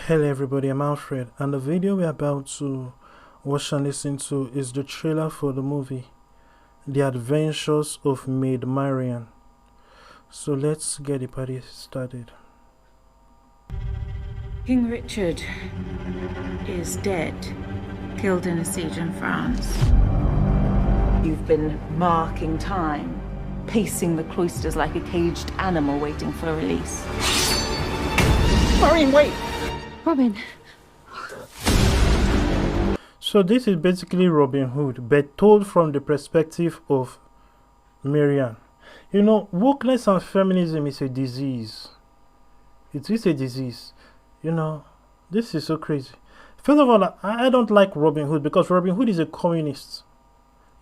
Hello everybody, I'm Alfred, and the video we're about to watch and listen to is the trailer for the movie The Adventures of Maid Marian. So let's get the party started. King Richard is dead, killed in a siege in France. You've been marking time, pacing the cloisters like a caged animal waiting for release. Marian, wait! Robin. So this is basically Robin Hood, but told from the perspective of Marian. You know, wokeness and feminism is a disease. It is a disease. You know, this is so crazy. First of all, I don't like Robin Hood because Robin Hood is a communist.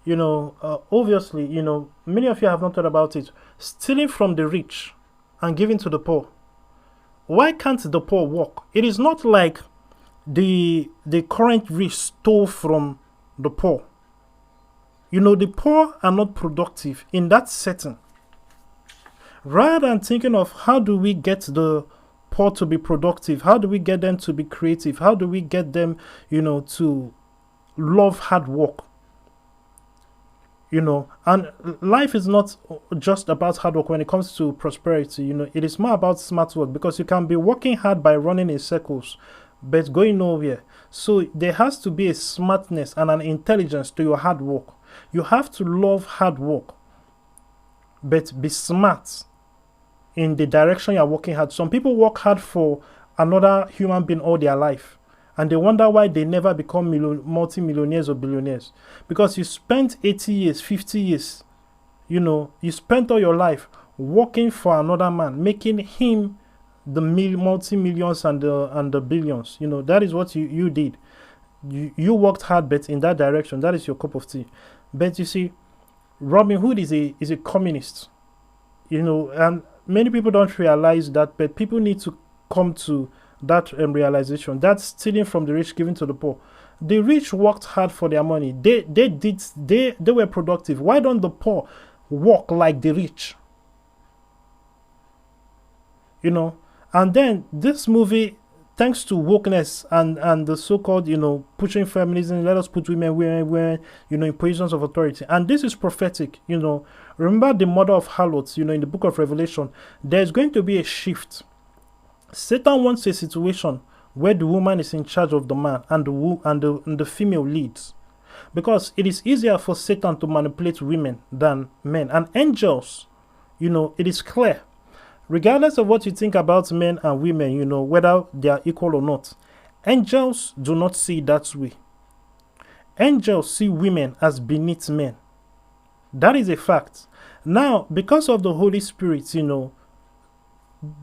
You know, obviously, you know, many of you have not thought about it. Stealing from the rich and giving to the poor. Why can't the poor work? It is not like the current rich stole from the poor. You know, the poor are not productive in that setting. Rather than thinking of how do we get the poor to be productive, how do we get them to be creative, how do we get them, you know, to love hard work. You know, and life is not just about hard work when it comes to prosperity. You know, it is more about smart work, because you can be working hard by running in circles but going nowhere. So there has to be a smartness and an intelligence to your hard work. You have to love hard work but be smart in the direction you're working hard. Some people work hard for another human being all their life, and they wonder why they never become multi-millionaires or billionaires. Because you spent 80 years, 50 years, you know, you spent all your life working for another man, making him the multi-millions and the billions. You know, that is what you did. You worked hard, but in that direction. That is your cup of tea. But you see, Robin Hood is a communist. You know, and many people don't realize that, but people need to come to that realization. That's stealing from the rich, giving to the poor. The rich worked hard for their money. They were productive. Why don't the poor work like the rich? You know, and then this movie, thanks to wokeness and the so-called, you know, pushing feminism, let us put women, you know, in positions of authority. And this is prophetic. You know, remember the mother of harlots, you know, in the book of Revelation. There's going to be a shift. Satan wants a situation where the woman is in charge of the man and the female leads, because it is easier for Satan to manipulate women than men. And angels, you know, it is clear, regardless of what you think about men and women, you know, whether they are equal or not, angels do not see it that way. Angels see women as beneath men. That is a fact. Now, because of the Holy Spirit, you know,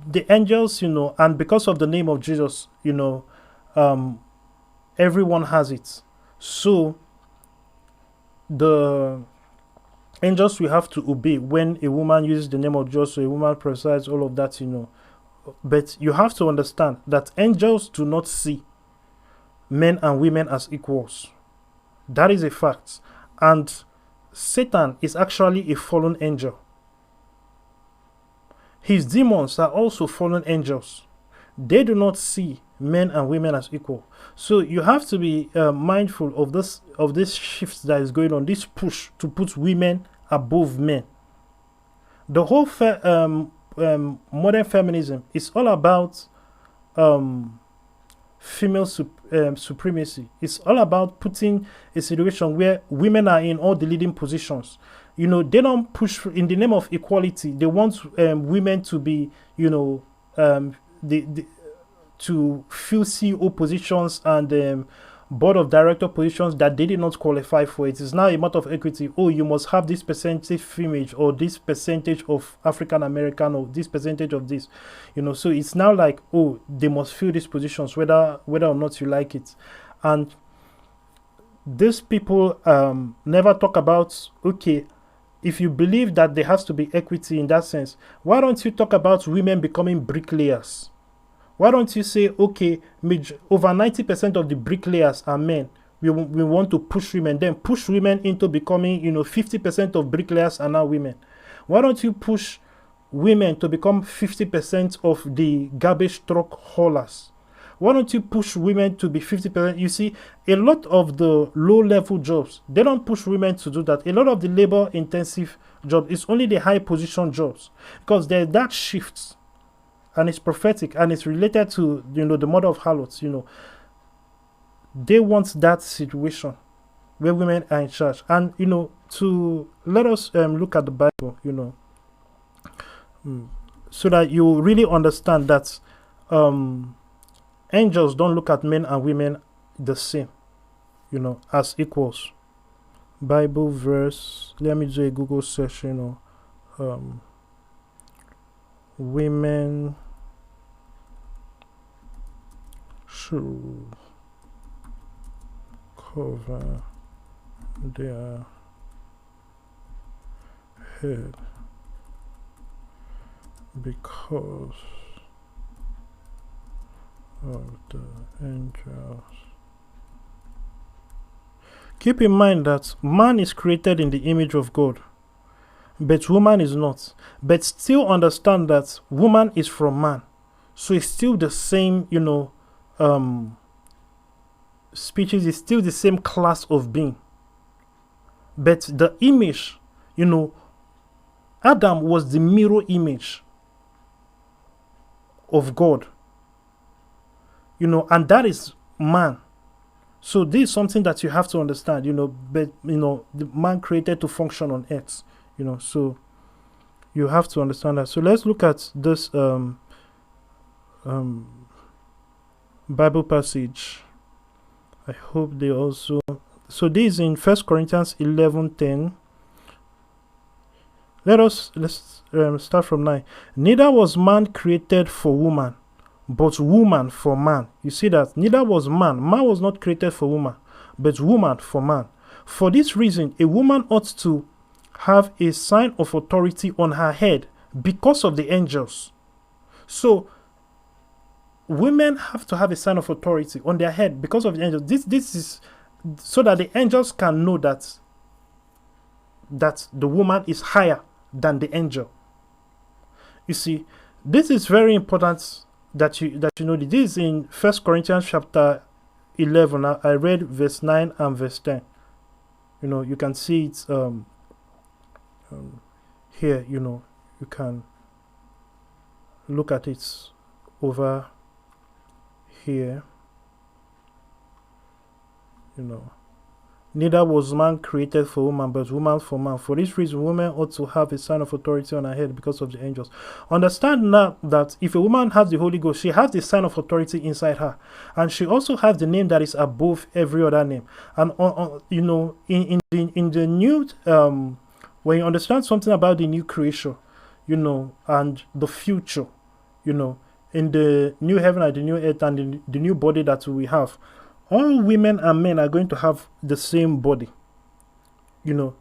the angels, you know, and because of the name of Jesus, you know, everyone has it. So the angels will have to obey when a woman uses the name of Jesus, so a woman prophesies, all of that, you know. But you have to understand that angels do not see men and women as equals. That is a fact. And Satan is actually a fallen angel. His demons are also fallen angels. They do not see men and women as equal. So you have to be mindful of this shift that is going on, this push to put women above men. The whole modern feminism is all about female supremacy. It's all about putting a situation where women are in all the leading positions. You know, they don't push in the name of equality. They want women to be, you know, to fill CEO positions and board of director positions that they did not qualify for. It is now a matter of equity. Oh, you must have this percentage female, or this percentage of African American, or this percentage of this. You know, so it's now like, oh, they must fill these positions whether or not you like it. And these people never talk about, okay, if you believe that there has to be equity in that sense, why don't you talk about women becoming bricklayers? Why don't you say, okay, over 90% of the bricklayers are men. We want to push women, then push women into becoming, you know, 50% of bricklayers are now women. Why don't you push women to become 50% of the garbage truck haulers? Why don't you push women to be 50%? You see, a lot of the low-level jobs, they don't push women to do that. A lot of the labor-intensive jobs, it's only the high-position jobs, because there's that shift, and it's prophetic, and it's related to, the mother of harlots. They want that situation where women are in charge. And to let us look at the Bible, so that you really understand that angels don't look at men and women the same, as equals. Bible verse, let me do a Google search. Women should cover their head because of the angels. Keep in mind that man is created in the image of God, but woman is not. But still understand that woman is from man, so it's still the same, species, is still the same class of being. But the image, Adam was the mirror image of God, and that is man. So this is something that you have to understand, but the man created to function on earth, so you have to understand that. So let's look at this Bible passage. I hope they also, so this is in 1 Corinthians 11:10. Let's start from 9. Neither was man created for woman, but woman for man. You see that? Neither was man. Man was not created for woman, but woman for man. For this reason, a woman ought to have a sign of authority on her head because of the angels. So, women have to have a sign of authority on their head because of the angels. This is so that the angels can know that the woman is higher than the angel. You see, this is very important that you know. This is in 1 Corinthians chapter 11. I read verse 9 and verse 10. You can see it here. You can look at it over here. Neither was man created for woman, but woman for man. For this reason, women ought to have a sign of authority on her head because of the angels. Understand now that if a woman has the Holy Ghost, she has the sign of authority inside her, and she also has the name that is above every other name. And in the new, when you understand something about the new creation, and the future, in the new heaven and the new earth and the new body that we have, all women and men are going to have the same body,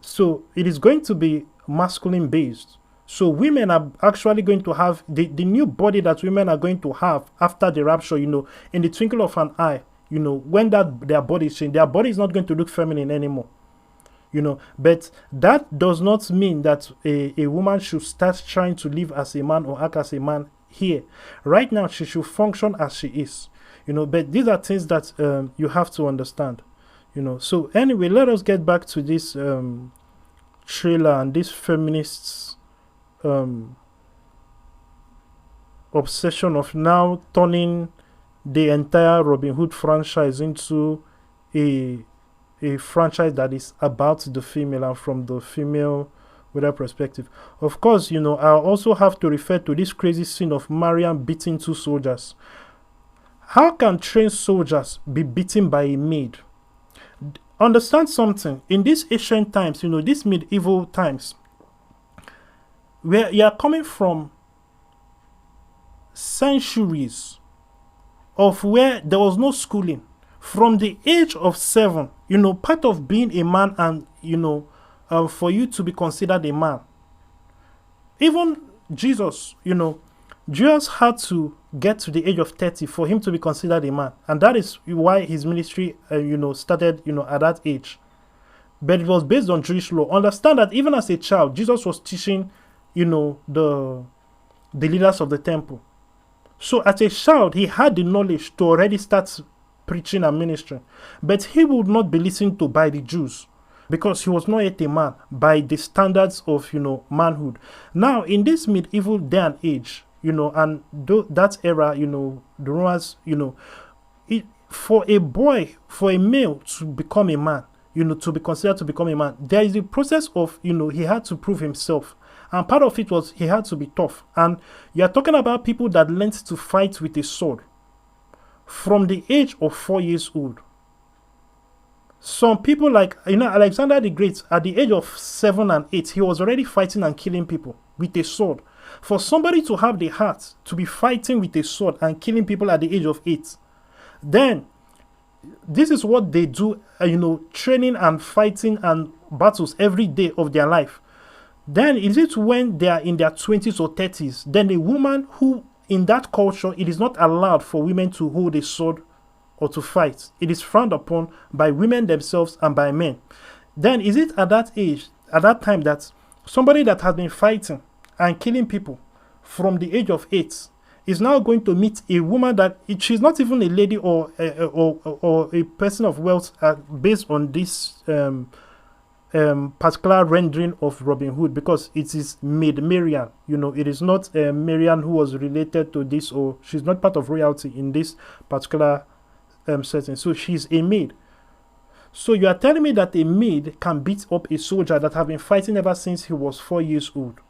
so it is going to be masculine based. So women are actually going to have the new body that women are going to have after the rapture, in the twinkle of an eye, when their body is changed. Their body is not going to look feminine anymore, but that does not mean that a woman should start trying to live as a man or act as a man here. Right now, she should function as she is. But these are things that you have to understand, So anyway, let us get back to this trailer and this feminists' obsession of now turning the entire Robin Hood franchise into a franchise that is about the female and from the female with that perspective. Of course, I also have to refer to this crazy scene of Marian beating 2 soldiers. How can trained soldiers be beaten by a maid? Understand something. In these ancient times, these medieval times, where you are coming from centuries of where there was no schooling. From the age of 7, part of being a man and, for you to be considered a man. Even Jesus, Jesus had to get to the age of 30 for him to be considered a man. And that is why his ministry, started, at that age. But it was based on Jewish law. Understand that even as a child, Jesus was teaching, the leaders of the temple. So as a child, he had the knowledge to already start preaching and ministering. But he would not be listened to by the Jews because he was not yet a man by the standards of, manhood. Now, in this medieval day and age, and that era, the Romans, for a boy, for a male to become a man, to be considered to become a man, there is a process of, he had to prove himself. And part of it was he had to be tough. And you are talking about people that learned to fight with a sword from the age of 4 years old. Some people like, Alexander the Great, at the age of 7 and 8, he was already fighting and killing people with a sword. For somebody to have the heart to be fighting with a sword and killing people at the age of 8, then this is what they do, training and fighting and battles every day of their life. Then is it when they are in their 20s or 30s, then a woman who, in that culture, it is not allowed for women to hold a sword or to fight. It is frowned upon by women themselves and by men. Then is it at that age, at that time, that somebody that has been fighting and killing people from the age of 8 is now going to meet a woman that she's not even a lady or a person of wealth based on this particular rendering of Robin Hood, because it is Maid Marian. It is not Marian who was related to this, or she's not part of royalty in this particular setting. So she's a maid. So you are telling me that a maid can beat up a soldier that have been fighting ever since he was 4 years old?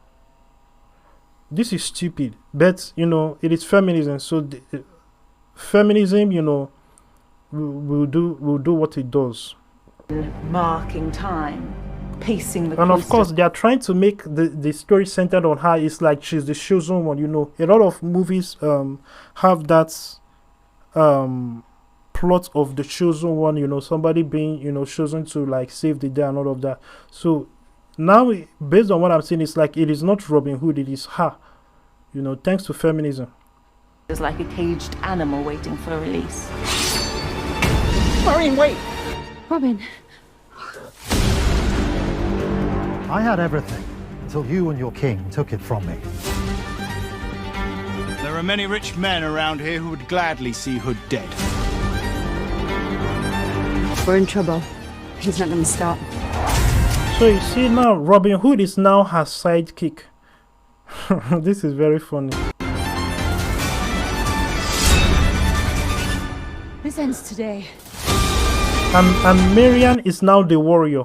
This is stupid. But it is feminism. So feminism, will do what it does. Marking time, pacing the and of course they are trying to make the story centered on her. It's like she's the chosen one. A lot of movies have that plot of the chosen one, somebody being chosen to like save the day and all of that. So now, based on what I'm saying, it's like it is not Robin Hood, it is her, thanks to feminism. It's like a caged animal waiting for release. Marian, wait! Robin. I had everything until you and your king took it from me. There are many rich men around here who would gladly see Hood dead. We're in trouble. He's not going to stop. So you see now, Robin Hood is now her sidekick. This is very funny. This ends today. And Marian is now the warrior.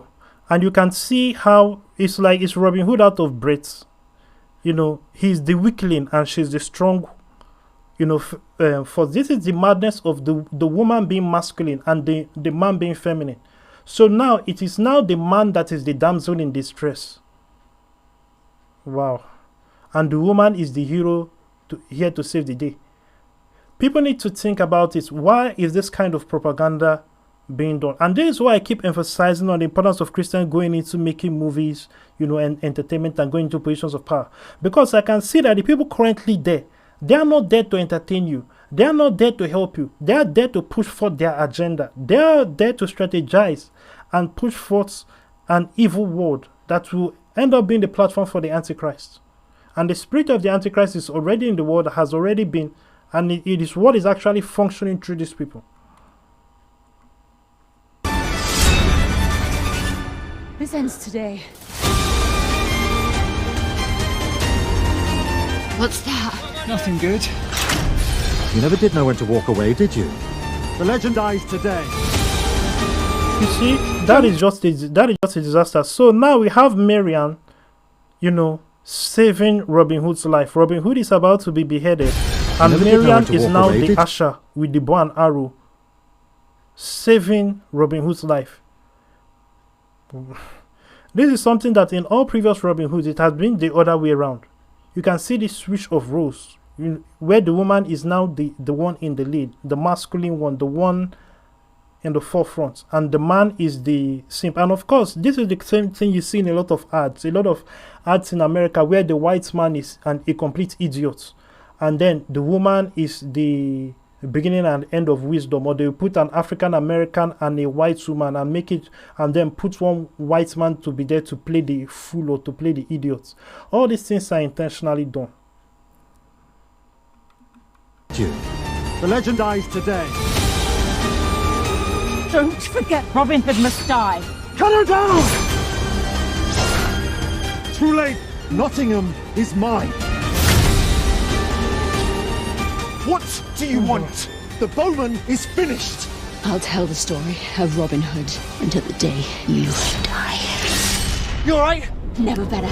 And you can see how it's like it's Robin Hood out of breath. He's the weakling and she's the strong. For this is the madness of the woman being masculine and the man being feminine. So now it is now the man that is the damsel in distress. Wow. And the woman is the hero here to save the day. People need to think about it. Why is this kind of propaganda being done? And this is why I keep emphasizing on the importance of Christians going into making movies, and entertainment and going into positions of power. Because I can see that the people currently there, they are not there to entertain you. They are not there to help you. They are there to push forth their agenda. They are there to strategize and push forth an evil world that will end up being the platform for the Antichrist. And the spirit of the Antichrist is already in the world, has already been, and it is what is actually functioning through these people. This ends today. What's that? Nothing good. You never did know when to walk away, did you? The legend dies today. You see, that is just a disaster. So now we have Marian, saving Robin Hood's life. Robin Hood is about to be beheaded, and Marian is now the usher with the bow and arrow, saving Robin Hood's life. This is something that in all previous Robin Hoods, it has been the other way around. You can see the switch of roles, where the woman is now the one in the lead, the masculine one, the one in the forefront, and the man is the simp. And of course, this is the same thing you see in a lot of ads in America, where the white man is a complete idiot, and then the woman is the beginning and end of wisdom. Or they put an African American and a white woman and make it, and then put one white man to be there to play the fool or to play the idiot. All these things are intentionally done. You. The legend dies today. Don't forget Robin Hood must die. Cut her down! Too late! Nottingham is mine. What do you want? The bowman is finished. I'll tell the story of Robin Hood until the day you die. You alright? Never better.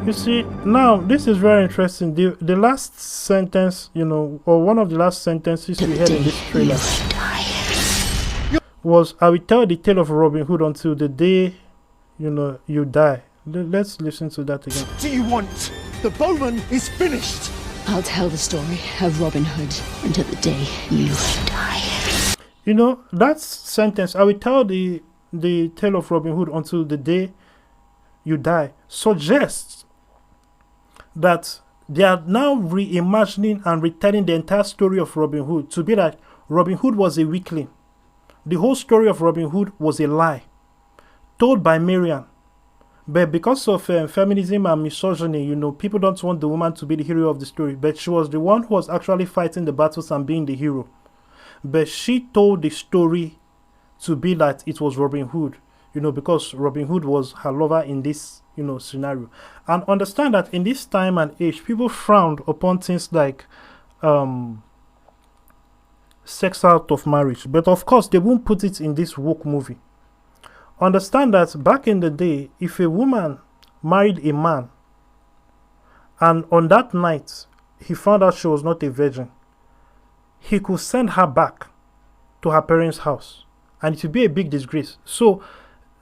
You see, now this is very interesting. The last sentence, or one of the last sentences we heard in this trailer was, "I will tell the tale of Robin Hood until the day, you die." Let's listen to that again. What do you want? The bowman is finished. I'll tell the story of Robin Hood until the day you die. That sentence, "I will tell the tale of Robin Hood until the day you die," suggests that they are now reimagining and retelling the entire story of Robin Hood to be like Robin Hood was a weakling. The whole story of Robin Hood was a lie told by Marian. But because of feminism and misogyny, people don't want the woman to be the hero of the story. But she was the one who was actually fighting the battles and being the hero. But she told the story to be that it was Robin Hood, because Robin Hood was her lover in this, scenario. And understand that in this time and age, people frowned upon things like sex out of marriage. But of course, they won't put it in this woke movie. Understand that back in the day, if a woman married a man and on that night he found out she was not a virgin, he could send her back to her parents' house and it would be a big disgrace. So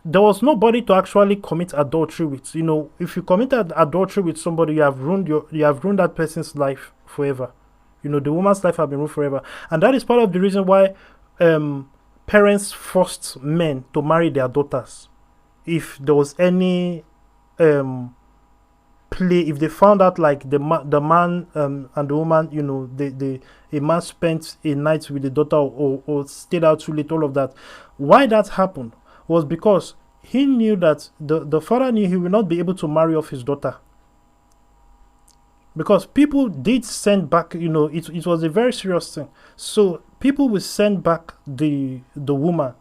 there was nobody to actually commit adultery with. If you committed adultery with somebody, you have ruined that person's life forever. The woman's life has been ruined forever. And that is part of the reason why parents forced men to marry their daughters. If there was any play, if they found out like the man and the woman, a man spent a night with the daughter or stayed out too late, all of that. Why that happened was because he knew that the father knew he would not be able to marry off his daughter. Because people did send back, it was a very serious thing. So people will send back the woman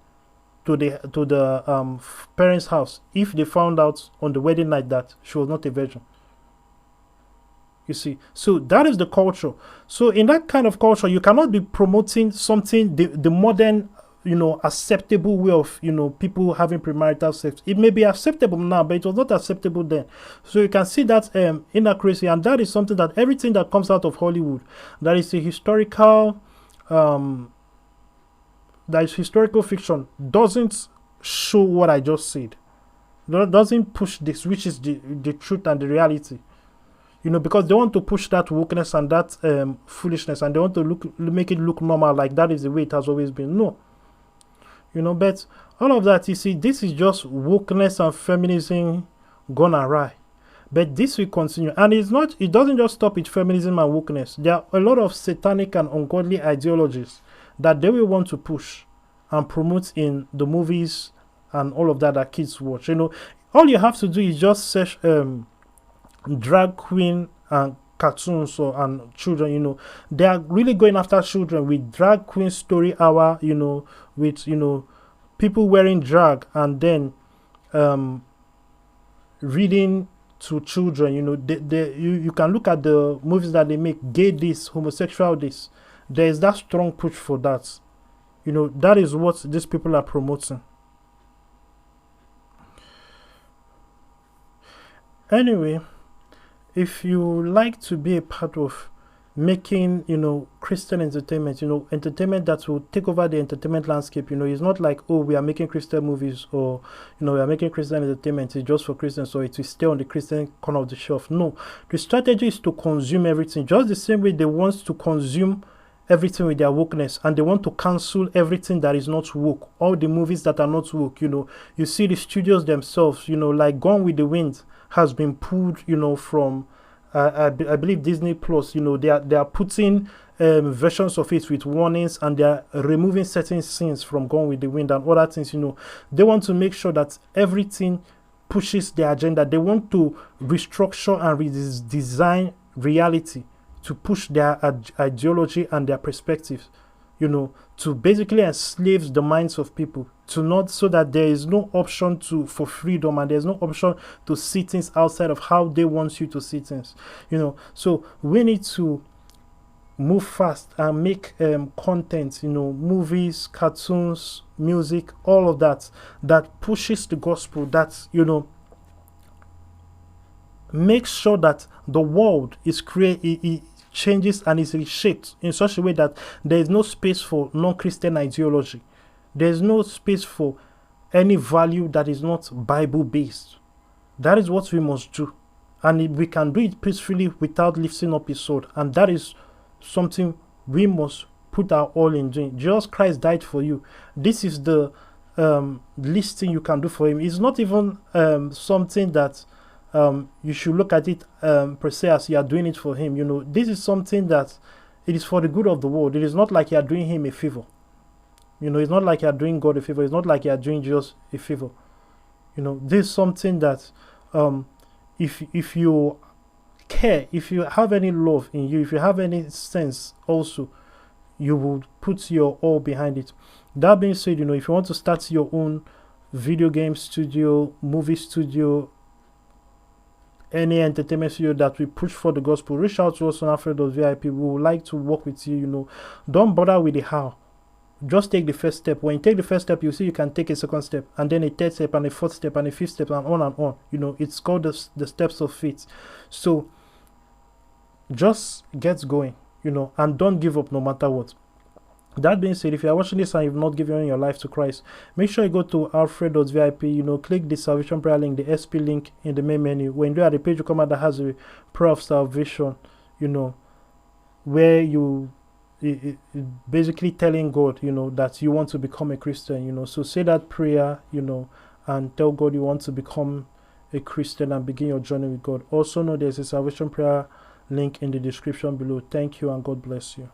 to the parents' house if they found out on the wedding night that she was not a virgin. You see, so that is the culture. So in that kind of culture, you cannot be promoting something the modern, acceptable way of people having premarital sex. It may be acceptable now, but it was not acceptable then. So you can see that inaccuracy, and that is something that everything that comes out of Hollywood, that is a historical fiction, doesn't show what I just said. Doesn't push this, which is the truth and the reality. Because they want to push that wokeness and that foolishness, and they want to make it look normal, like that is the way it has always been. No. But all of that, you see, this is just wokeness and feminism gone awry. But this will continue. And it doesn't just stop with feminism and wokeness. There are a lot of satanic and ungodly ideologies that they will want to push and promote in the movies and all of that kids watch. All you have to do is just search drag queen and cartoons and children. They are really going after children with drag queen story hour, with people wearing drag and then reading to children. You can look at the movies that they make, gay this, homosexual this. There is that strong push for that. That is what these people are promoting. Anyway, if you like to be a part of making, Christian entertainment, entertainment that will take over the entertainment landscape, it's not like, oh, we are making Christian movies or, we are making Christian entertainment, it's just for Christians, so it will stay on the Christian corner of the shelf. No, the strategy is to consume everything, just the same way they want to consume everything with their wokeness, and they want to cancel everything that is not woke, all the movies that are not woke. You see the studios themselves, like Gone with the Wind has been pulled, from I believe Disney Plus. They are putting versions of it with warnings, and they are removing certain scenes from Gone with the Wind and other things. They want to make sure that everything pushes their agenda. They want to restructure and redesign reality, to push their ideology and their perspectives, to basically enslave the minds of people, to not, so that there is no option for freedom, and there's no option to see things outside of how they want you to see things. So we need to move fast and make content, movies, cartoons, music, all of that pushes the gospel, that makes sure that the world is it changes and is reshaped in such a way that there is no space for non-Christian ideology. There is no space for any value that is not Bible based. That is what we must do, and we can do it peacefully without lifting up his sword, and that is something we must put our all in doing. Jesus Christ died for you. This is the least thing you can do for him. It's not even something that you should look at it per se as you are doing it for him. This is something that it is for the good of the world. It is not like you are doing him a favor. It's not like you are doing God a favor. It's not like you are doing Jesus a favor. This is something that if you care, if you have any love in you, if you have any sense also, you will put your all behind it. That being said, if you want to start your own video game studio, movie studio, any entertainment studio that we push for the gospel, reach out to us on Alfred.vip. We would like to work with you. Don't bother with the how. Just take the first step. When you take the first step, you see you can take a second step, and then a third step, and a fourth step, and a fifth step, and on and on. It's called the steps of faith. So just get going, and don't give up no matter what. That being said, if you are watching this and you've not given your life to Christ, make sure you go to alfred.vip, click the salvation prayer link, the SP link in the main menu. When you do at the page, you come out that has a prayer of salvation, where you basically telling God, that you want to become a Christian, so say that prayer, and tell God you want to become a Christian and begin your journey with God. Also know there's a salvation prayer link in the description below. Thank you and God bless you.